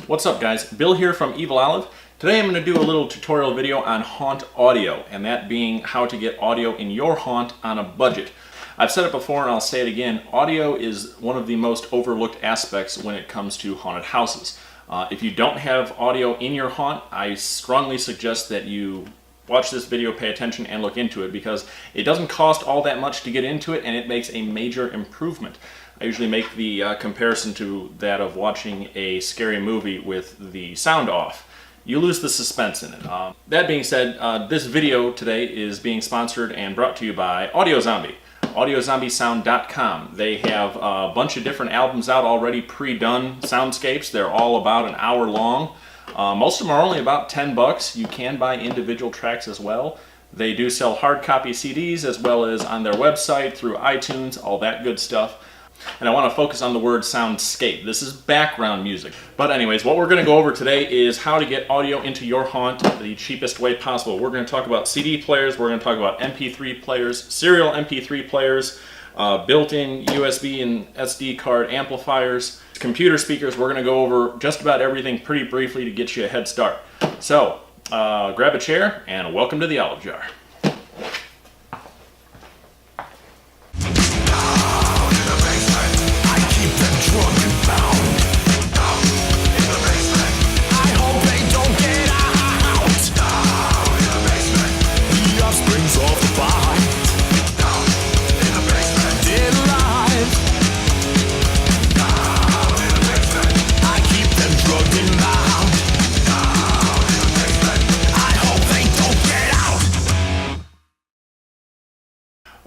What's up guys, Bill here from Evil Olive. Today I'm going to do a little tutorial video on haunt audio, and that being how to get audio in your haunt on a budget. I've said it before and I'll say it again, audio is one of the most overlooked aspects when it comes to haunted houses. If you don't have audio in your haunt, I strongly suggest that you watch this video, pay attention, and look into it, because it doesn't cost all that much to get into it and it makes a major improvement. I usually make the comparison to that of watching a scary movie with the sound off. You lose the suspense in it. That being said, this video today is being sponsored and brought to you by Audio Zombie. AudioZombieSound.com. They have a bunch of different albums out already, pre-done soundscapes. They're all about an hour long. Most of them are only about 10 bucks. You can buy individual tracks as well. They do sell hard copy CDs as well as on their website, through iTunes, all that good stuff. And I want to focus on the word soundscape. This is background music. But anyways, what we're going to go over today is how to get audio into your haunt the cheapest way possible. We're going to talk about CD players, we're going to talk about MP3 players, serial MP3 players, built-in USB and SD card amplifiers, computer speakers. We're going to go over just about everything pretty briefly to get you a head start. So, grab a chair and welcome to the Olive Jar.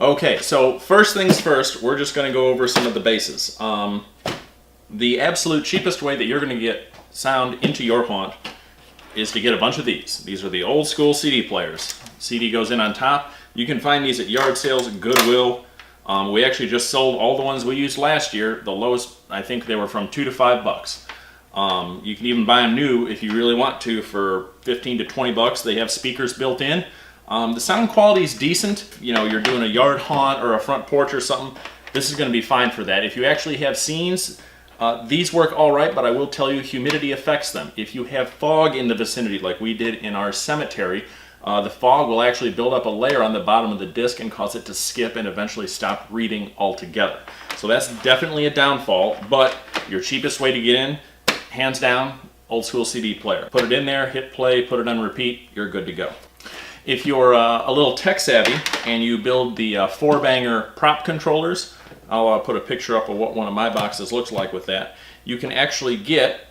Okay, so first things first, we're just going to go over some of the bases. The absolute cheapest way that you're going to get sound into your haunt is to get a bunch of these. These are the old school CD players. CD goes in on top. You can find these at yard sales at Goodwill. We actually just sold all the ones we used last year. The lowest, I think they were from $2 to $5. You can even buy them new if you really want to for 15 to 20 bucks. They have speakers built in. The sound quality is decent. You know, you're doing a yard haunt or a front porch or something, this is going to be fine for that. If you actually have scenes, these work all right, but I will tell you, humidity affects them. If you have fog in the vicinity, like we did in our cemetery, the fog will actually build up a layer on the bottom of the disc and cause it to skip and eventually stop reading altogether. So that's definitely a downfall, but your cheapest way to get in, hands down, old school CD player. Put it in there, hit play, put it on repeat, you're good to go. If you're a little tech savvy and you build the four-banger prop controllers, I'll put a picture up of what one of my boxes looks like with that. You can actually get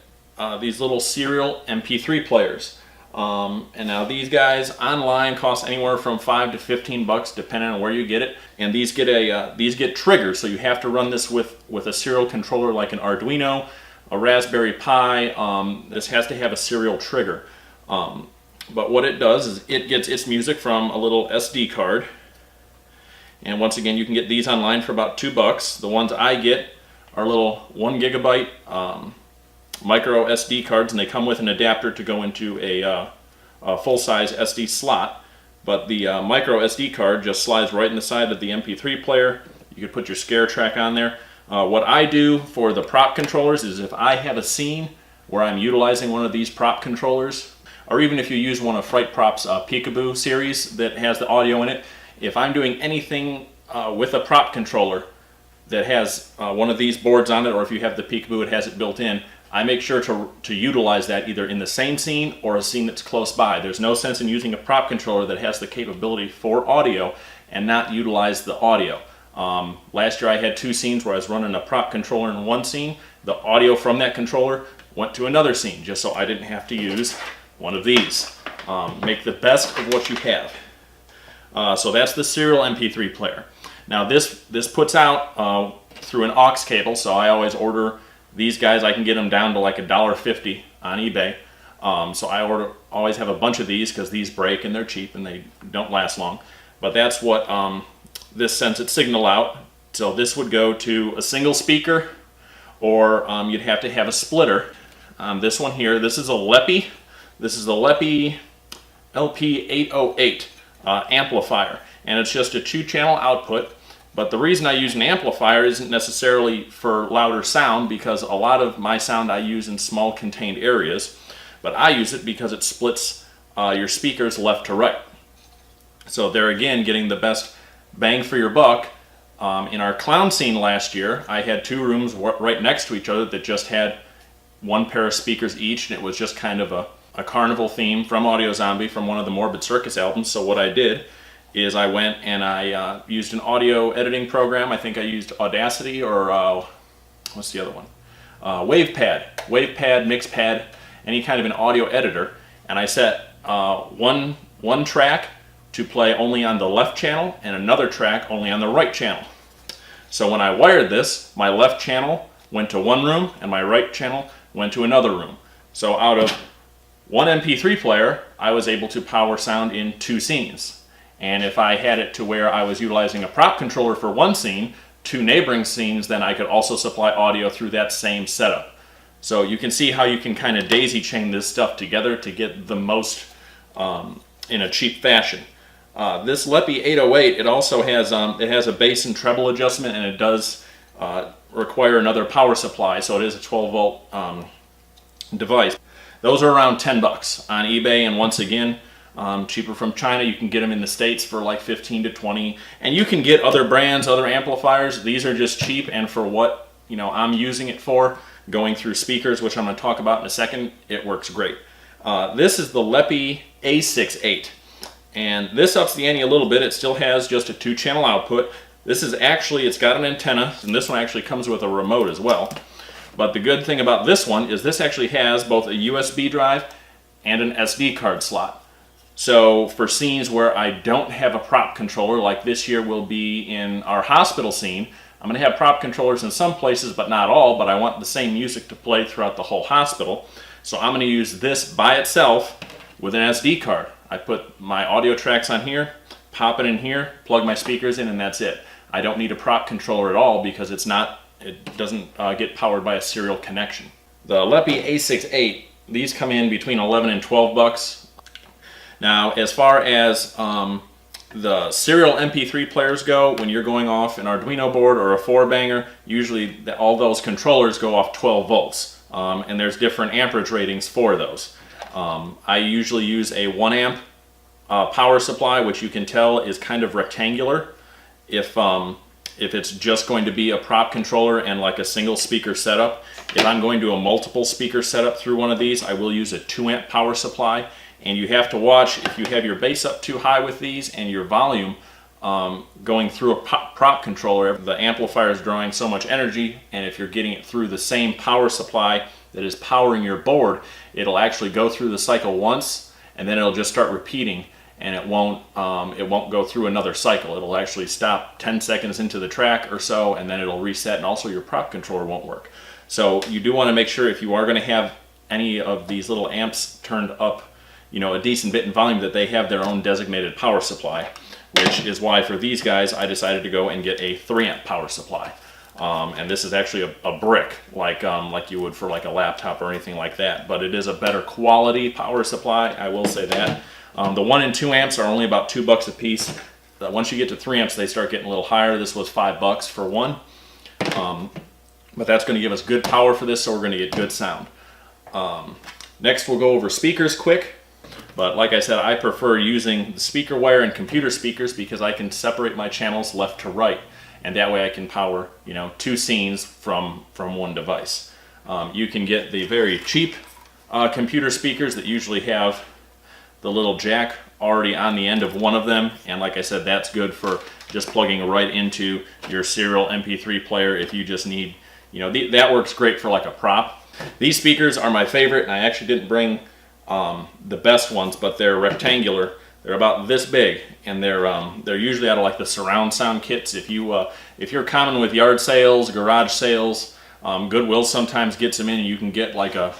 these little serial MP3 players. And now these guys online cost anywhere from 5 to 15 bucks depending on where you get it. And these get triggers, so you have to run this with a serial controller like an Arduino, a Raspberry Pi. This has to have a serial trigger. But what it does is it gets its music from a little SD card. And once again, you can get these online for about 2 bucks. The ones I get are little 1 gigabyte micro SD cards, and they come with an adapter to go into a full-size SD slot. But the micro SD card just slides right in the side of the MP3 player. You could put your scare track on there. What I do for the prop controllers is if I have a scene where I'm utilizing one of these prop controllers, or even if you use one of Fright Prop's Peekaboo series that has the audio in it, if I'm doing anything with a prop controller that has one of these boards on it, or if you have the Peekaboo, it has it built in, I make sure to utilize that either in the same scene or a scene that's close by. There's no sense in using a prop controller that has the capability for audio and not utilize the audio. Last year I had 2 scenes where I was running a prop controller in one scene. The audio from that controller went to another scene just so I didn't have to use one of these. Make the best of what you have. So that's the serial MP3 player. Now this puts out through an aux cable, so I always order these guys. I can get them down to like $1.50 on eBay. So I always have a bunch of these because these break and they're cheap and they don't last long. But that's what this sends its signal out. So this would go to a single speaker, or you'd have to have a splitter. This one here, this is a Leppy. This is the Leppy LP808 amplifier, and it's just a 2-channel output. But the reason I use an amplifier isn't necessarily for louder sound, because a lot of my sound I use in small contained areas, but I use it because it splits your speakers left to right. So there again, getting the best bang for your buck. In our clown scene last year, I had 2 rooms right next to each other that just had 1 pair of speakers each, and it was just kind of a carnival theme from Audio Zombie, from one of the Morbid Circus albums. So what I did is I went and I used an audio editing program. I think I used Audacity, or what's the other one? WavePad, MixPad, any kind of an audio editor, and I set one track to play only on the left channel and another track only on the right channel. So when I wired this, my left channel went to one room and my right channel went to another room. So out of one MP3 player, I was able to power sound in 2 scenes. And if I had it to where I was utilizing a prop controller for one scene, 2 neighboring scenes, then I could also supply audio through that same setup. So you can see how you can kind of daisy chain this stuff together to get the most in a cheap fashion. This Leppy 808, it also has a bass and treble adjustment, and it does require another power supply, so it is a 12 volt device. Those are around $10 on eBay, and once again, cheaper from China. You can get them in the States for like 15 to 20, and you can get other brands, other amplifiers. These are just cheap, and for what I'm using it for, going through speakers, which I'm going to talk about in a second, it works great. This is the Leppy A68, and this ups the ante a little bit. It still has just a 2-channel output. This is actually, it's got an antenna, and this one actually comes with a remote as well. But the good thing about this one is this actually has both a USB drive and an SD card slot. So for scenes where I don't have a prop controller, like this year will be in our hospital scene, I'm going to have prop controllers in some places, but not all, but I want the same music to play throughout the whole hospital. So I'm going to use this by itself with an SD card. I put my audio tracks on here, pop it in here, plug my speakers in, and that's it. I don't need a prop controller at all because it doesn't get powered by a serial connection. The Leppy A68, these come in between 11 and 12 bucks. Now, as far as the serial MP3 players go, when you're going off an Arduino board or a 4-banger, usually all those controllers go off 12 volts, and there's different amperage ratings for those. I usually use a 1 amp power supply, which you can tell is kind of rectangular. If it's just going to be a prop controller and like a single speaker setup. If I'm going to a multiple speaker setup through one of these, I will use a 2 amp power supply. And you have to watch if you have your bass up too high with these and your volume going through a prop controller, the amplifier is drawing so much energy, and if you're getting it through the same power supply that is powering your board, it'll actually go through the cycle once and then it'll just start repeating, and it won't go through another cycle. It'll actually stop 10 seconds into the track or so, and then it'll reset, and also your prop controller won't work. So you do want to make sure if you are going to have any of these little amps turned up a decent bit in volume, that they have their own designated power supply, which is why for these guys I decided to go and get a 3 amp power supply. And this is actually a brick, like you would for like a laptop or anything like that, but it is a better quality power supply, I will say that. The 1 and 2 amps are only about $2 a piece. Once you get to 3 amps, they start getting a little higher. This was $5 for one. But that's going to give us good power for this, so we're going to get good sound. Next we'll go over speakers quick. But like I said, I prefer using the speaker wire and computer speakers because I can separate my channels left to right, and that way I can power 2 scenes from one device. You can get the very cheap computer speakers that usually have the little jack already on the end of one of them, and like I said, that's good for just plugging right into your serial MP3 player if you just need, that works great for like a prop. These speakers are my favorite, and I actually didn't bring the best ones, but they're rectangular. They're about this big, and they're usually out of like the surround sound kits. If you're common with yard sales, garage sales, Goodwill sometimes gets them in, and you can get like a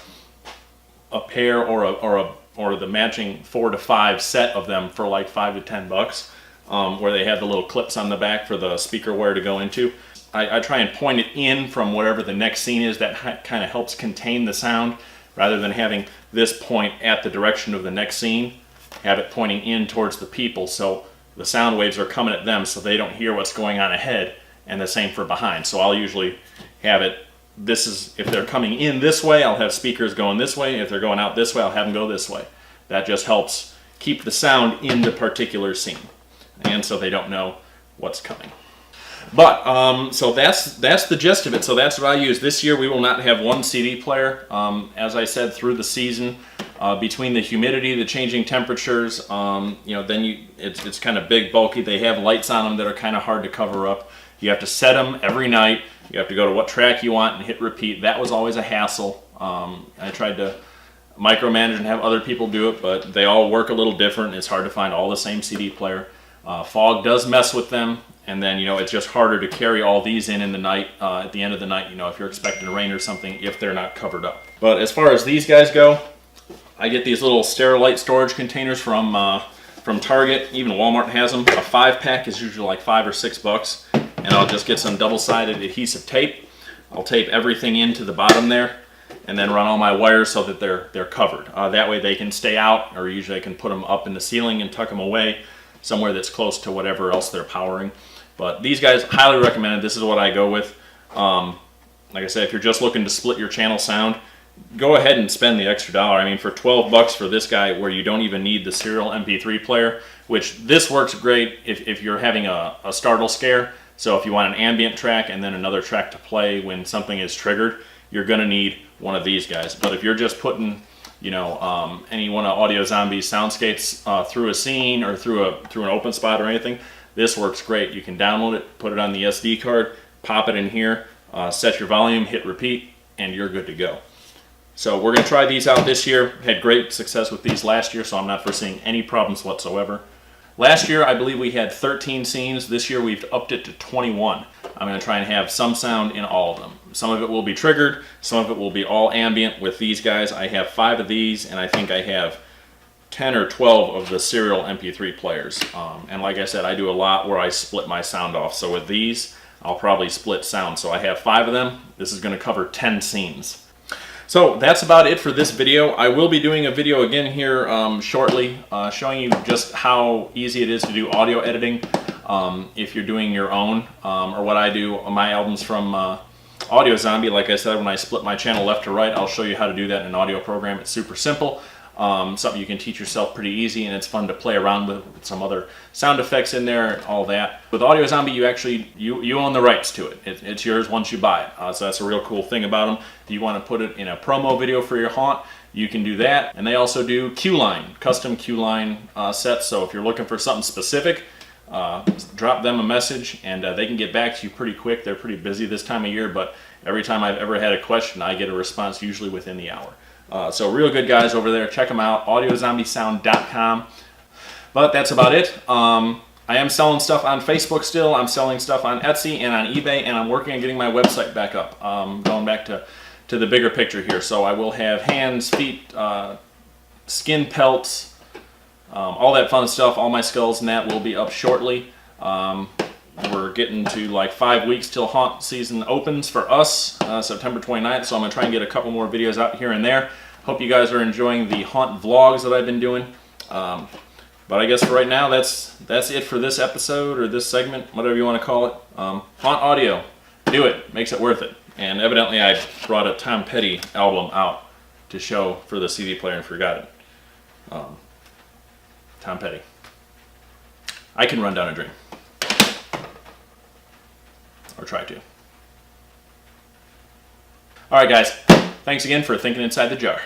pair or the matching 4 to 5 set of them for like $5 to $10, where they have the little clips on the back for the speaker wire to go into. I try and point it in from wherever the next scene is. That kind of helps contain the sound, rather than having this point at the direction of the next scene, have it pointing in towards the people. So the sound waves are coming at them, so they don't hear what's going on ahead, and the same for behind. So I'll usually have it, this is, if they're coming in this way, I'll have speakers going this way. If they're going out this way, I'll have them go this way. That just helps keep the sound in the particular scene, and so they don't know what's coming. But so that's the gist of it. So that's what I use. This year we will not have one CD player. As I said, through the season, between the humidity, the changing temperatures, then it's kind of big, bulky. They have lights on them that are kind of hard to cover up. You have to set them every night. You have to go to what track you want and hit repeat. That was always a hassle. I tried to micromanage and have other people do it, but they all work a little different. It's hard to find all the same CD player. Fog does mess with them, and then it's just harder to carry all these in the night, at the end of the night, if you're expecting rain or something, if they're not covered up. But as far as these guys go, I get these little Sterilite storage containers from Target. Even Walmart has them. A 5-pack is usually like $5 or $6, and I'll just get some double-sided adhesive tape. I'll tape everything into the bottom there, and then run all my wires so that they're covered. That way they can stay out, or usually I can put them up in the ceiling and tuck them away somewhere that's close to whatever else they're powering. But these guys, highly recommended. This is what I go with. Like I said, if you're just looking to split your channel sound, go ahead and spend the extra $1. I mean, for $12 for this guy, where you don't even need the serial MP3 player, which this works great if you're having a startle scare. So if you want an ambient track and then another track to play when something is triggered, you're going to need one of these guys. But if you're just putting any one of Audio Zombie's soundscapes through a scene or through an open spot or anything, this works great. You can download it, put it on the SD card, pop it in here, set your volume, hit repeat, and you're good to go. So we're going to try these out this year. Had great success with these last year, so I'm not foreseeing any problems whatsoever. Last year, I believe we had 13 scenes. This year, we've upped it to 21. I'm going to try and have some sound in all of them. Some of it will be triggered. Some of it will be all ambient with these guys. I have 5 of these, and I think I have 10 or 12 of the serial MP3 players. And like I said, I do a lot where I split my sound off. So with these, I'll probably split sound. So I have 5 of them. This is going to cover 10 scenes. So that's about it for this video. I will be doing a video again here shortly, showing you just how easy it is to do audio editing if you're doing your own, or what I do on my albums from Audio Zombie. Like I said, when I split my channel left to right, I'll show you how to do that in an audio program. It's super simple. Something you can teach yourself pretty easy, and it's fun to play around with some other sound effects in there and all that. With Audio Zombie, you actually you own the rights to it. It's yours once you buy it. So that's a real cool thing about them. If you want to put it in a promo video for your haunt, you can do that. And they also do Q-Line, custom Q-Line sets. So if you're looking for something specific, drop them a message, and they can get back to you pretty quick. They're pretty busy this time of year, but every time I've ever had a question, I get a response usually within the hour. So real good guys over there. Check them out, audiozombisound.com. But that's about it. I am selling stuff on Facebook still. I'm selling stuff on Etsy and on eBay, and I'm working on getting my website back up. Going back to the bigger picture here. So I will have hands, feet, skin pelts, all that fun stuff. All my skulls and that will be up shortly. We're getting to like 5 weeks till haunt season opens for us, September 29th, so I'm going to try and get a couple more videos out here and there. Hope you guys are enjoying the haunt vlogs that I've been doing. But I guess for right now, that's it for this episode, or this segment, whatever you want to call it. Haunt audio. Do it. Makes it worth it. And evidently I brought a Tom Petty album out to show for the CD player and forgot it. Tom Petty. I can run down a dream. Or try to. Alright guys, thanks again for thinking inside the jar.